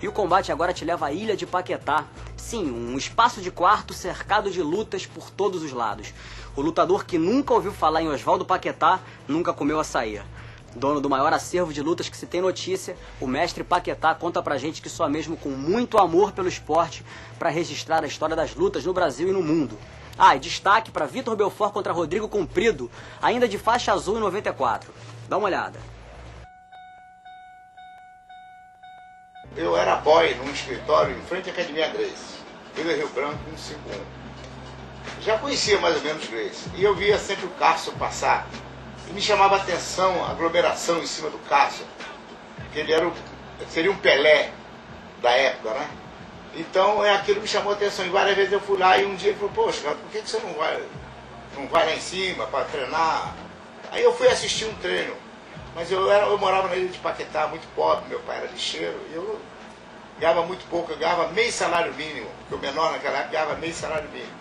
E o combate agora te leva à Ilha de Paquetá. Sim, um espaço de quarto cercado de lutas por todos os lados. O lutador que nunca ouviu falar em Oswaldo Paquetá nunca comeu açaí. Dono do maior acervo de lutas que se tem notícia, o mestre Paquetá conta pra gente que só mesmo com muito amor pelo esporte para registrar a história das lutas no Brasil e no mundo. Ah, e destaque para Vitor Belfort contra Rodrigo Comprido, ainda de faixa azul em 94. Dá uma olhada. Eu era boy num escritório em frente à Academia Gracie, Vila Rio Branco, 151. Já conhecia mais ou menos Gracie, e eu via sempre o Cássio passar. E me chamava a atenção a aglomeração em cima do Cássio, que ele era seria um Pelé da época, né? Então aquilo me chamou a atenção, e várias vezes eu fui lá e um dia ele falou, poxa, cara, por que você não vai lá em cima para treinar? Aí eu fui assistir um treino. Mas eu morava na Ilha de Paquetá, muito pobre, meu pai era lixeiro, e eu ganhava muito pouco, eu ganhava meio salário mínimo, porque o menor naquela época ganhava meio salário mínimo.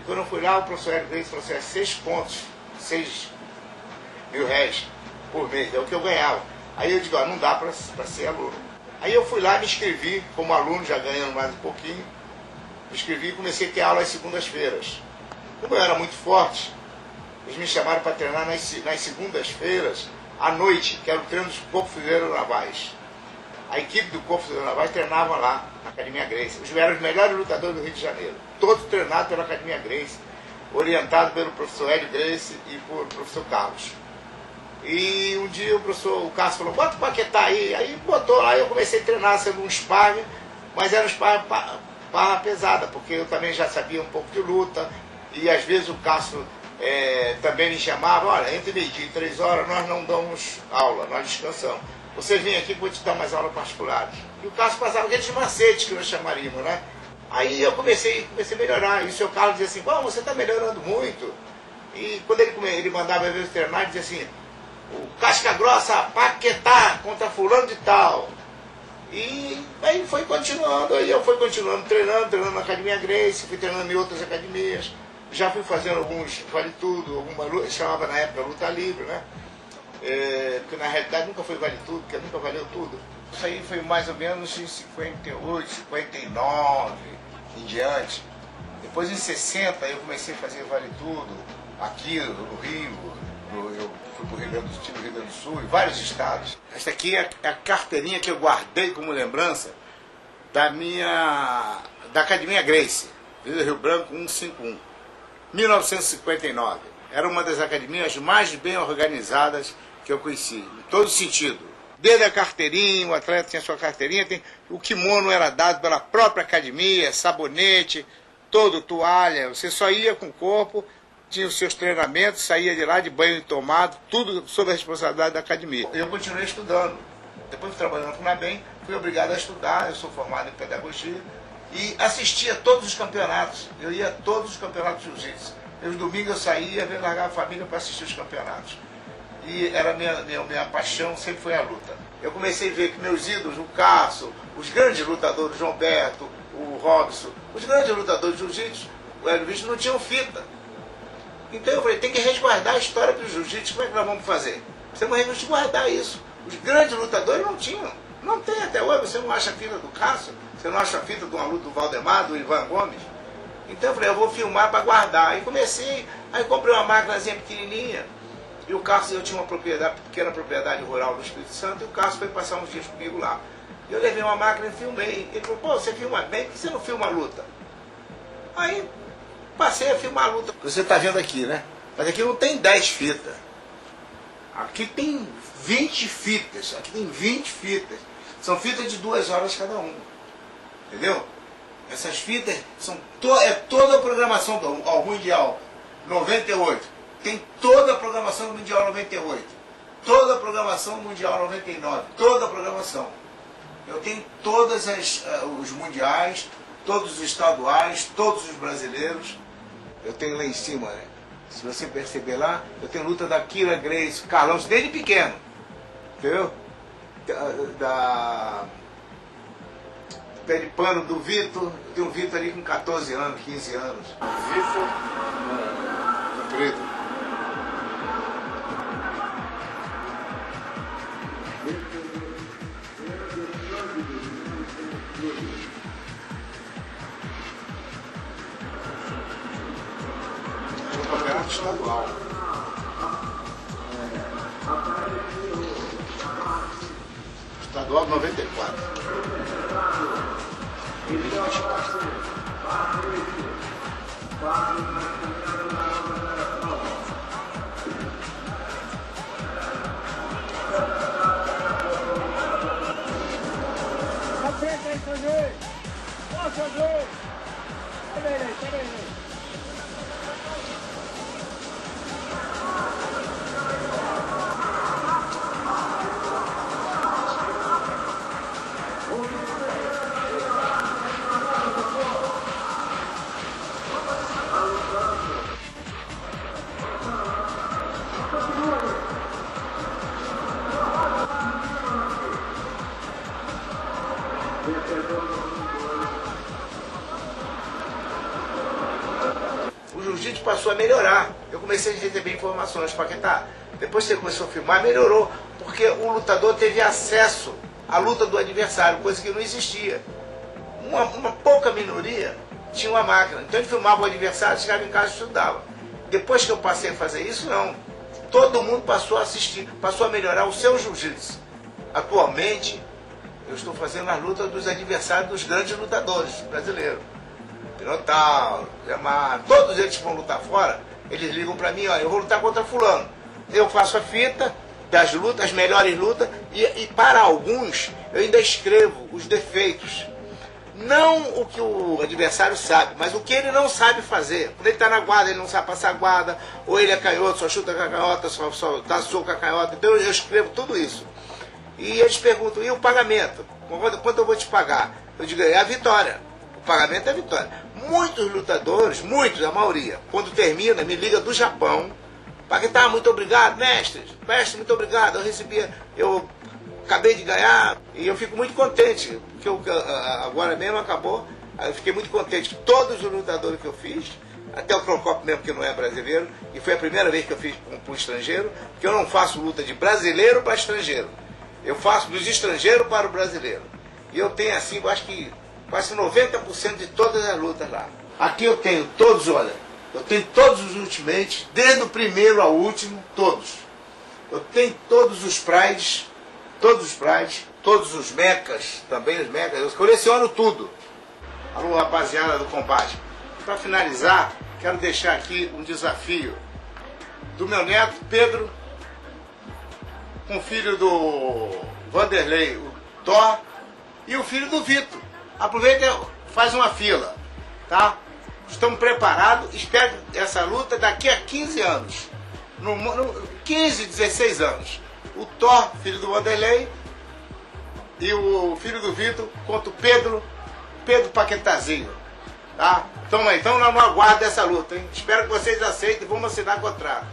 E quando eu fui lá, o professor Hélio Gracie falou assim, 6 pontos, 6 mil réis por mês, é o que eu ganhava. Aí eu digo, não dá para ser aluno. Aí eu fui lá, me inscrevi como aluno, já ganhando mais um pouquinho, me inscrevi e comecei a ter aula às segundas-feiras. Como eu era muito forte, eles me chamaram para treinar nas segundas-feiras, à noite, que era o treino dos Corpo Fuzileiro Navais. A equipe do Corpo Fuzileiro Navais treinava lá, na Academia Gracie. Eram os melhores lutadores do Rio de Janeiro. Todos treinados pela Academia Gracie, orientados pelo professor Hélio Gracie e por professor Carlos. E um dia o Cássio falou, bota o Paquetá aí botou lá, e eu comecei a treinar sendo um sparring, mas era um sparring barra pesada, porque eu também já sabia um pouco de luta, e às vezes o Cássio também me chamava, olha, entre meio-dia e 3 horas nós não damos aula, nós descansamos. Você vem aqui que eu vou te dar mais aula particular. E o Cássio passava aqueles macetes que nós chamaríamos, né? Aí eu comecei a melhorar, e o seu Carlos dizia assim, bom, você está melhorando muito. E quando ele mandava às vezes treinar, ele dizia assim, o casca grossa, Paquetá contra fulano de tal. E aí foi continuando, aí eu fui continuando treinando na Academia Gracie, fui treinando em outras academias. Já fui fazendo alguns vale tudo, alguma luta, chamava na época luta livre, né? Porque na realidade nunca foi vale tudo, porque nunca valeu tudo. Isso aí foi mais ou menos em 58, 59 em diante. Depois em 60 eu comecei a fazer vale tudo, aqui no Rio, eu fui para o Rio Grande do Sul, em vários estados. Esta aqui é a carteirinha que eu guardei como lembrança da Academia Gracie, Vila Rio Branco 151. 1959. Era uma das academias mais bem organizadas que eu conheci, em todo sentido. Desde a carteirinha, o atleta tinha sua carteirinha, o kimono era dado pela própria academia, sabonete, todo, toalha, você só ia com o corpo, tinha os seus treinamentos, saía de lá de banho tomado, tudo sob a responsabilidade da academia. Eu continuei estudando. Depois de trabalhando com o NABEM, fui obrigado a estudar, eu sou formado em pedagogia, e assistia todos os campeonatos. Eu ia a todos os campeonatos de jiu-jitsu. Nos domingos eu saía, ia largar a família para assistir os campeonatos. E era minha paixão, sempre foi a luta. Eu comecei a ver que meus ídolos, o Cássio, os grandes lutadores, o João Berto, o Robson, os grandes lutadores de jiu-jitsu, o Hélio Gracie, não tinham fita. Então eu falei, tem que resguardar a história do jiu-jitsu, como é que nós vamos fazer? Precisamos resguardar isso. Os grandes lutadores não tinham. Não tem até hoje, você não acha a fita do Cássio, você não acha a fita de uma luta do Valdemar, do Ivan Gomes. Então eu falei, eu vou filmar para guardar. Aí comecei, aí comprei uma máquinazinha pequenininha, e o Cássio, eu tinha uma pequena propriedade rural no Espírito Santo, e o Cássio foi passar uns dias comigo lá. E eu levei uma máquina e filmei. Ele falou, pô, você filma bem, por que você não filma a luta? Aí passei a filmar a luta. Você está vendo aqui, né? Mas aqui não tem 10 fitas. Aqui tem 20 fitas. Aqui tem 20 fitas. São fitas de 2 horas cada uma. Entendeu? Essas fitas são toda a programação do Mundial 98. Tem toda a programação do Mundial 98. Toda a programação do Mundial 99. Toda a programação. Eu tenho todos os mundiais, todos os estaduais, todos os brasileiros. Eu tenho lá em cima, né? Se você perceber lá, eu tenho luta da Kira Gracie, Carlão, desde pequeno. Entendeu? Pé de pano do Vitor, eu tenho um Vitor ali com 14 anos, 15 anos. Vitor preto. estadual. Estadual 94. O jiu-jitsu passou a melhorar. Eu comecei a receber informações, Paquetá. Depois que você começou a filmar, melhorou. Porque o lutador teve acesso à luta do adversário, coisa que não existia. Uma pouca minoria tinha uma máquina. Então ele filmava o adversário, chegava em casa e estudava. Depois que eu passei a fazer isso, não. Todo mundo passou a assistir, passou a melhorar o seu jiu-jitsu. Atualmente, eu estou fazendo as lutas dos adversários dos grandes lutadores brasileiros. Pinotal, Gemar, todos eles que vão lutar fora, eles ligam para mim, ó, eu vou lutar contra fulano. Eu faço a fita das lutas, as melhores lutas, e para alguns eu ainda escrevo os defeitos. Não o que o adversário sabe, mas o que ele não sabe fazer. Quando ele está na guarda, ele não sabe passar a guarda, ou ele é canhoto, só chuta com a canhota, só dá soco com a canhota. Então eu escrevo tudo isso. E eles perguntam, e o pagamento? Quanto eu vou te pagar? Eu digo, é a vitória. O pagamento é a vitória. Muitos lutadores, a maioria, quando termina, me liga do Japão. Paquetá, muito obrigado, mestre. Mestre, muito obrigado. Eu acabei de ganhar e eu fico muito contente, porque agora mesmo acabou. Eu fiquei muito contente que todos os lutadores que eu fiz, até o Procopio mesmo, que não é brasileiro, e foi a primeira vez que eu fiz para um estrangeiro, porque eu não faço luta de brasileiro para estrangeiro. Eu faço dos estrangeiros para o brasileiro. E eu tenho assim, eu acho que quase 90% de todas as lutas lá. Aqui eu tenho todos, olha, eu tenho todos os Ultimates, desde o primeiro ao último, todos. Eu tenho todos os Prides, todos os mechas, também os mechas, eu coleciono tudo. Alô, rapaziada do combate. Para finalizar, quero deixar aqui um desafio do meu neto, Pedro, com o filho do Vanderlei, o Thor, e o filho do Vitor. Aproveita e faz uma fila, tá? Estamos preparados, espero essa luta daqui a 15 anos. 15, 16 anos. O Thor, filho do Vanderlei, e o filho do Vitor contra o Pedro Paquetazinho, tá? Então nós não aguardamos essa luta, hein? Espero que vocês aceitem e vamos assinar contrato.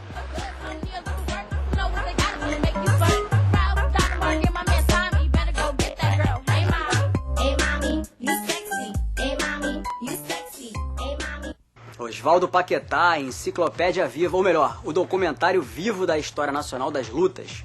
Oswaldo Paquetá, Enciclopédia Viva, ou melhor, o documentário vivo da história nacional das lutas.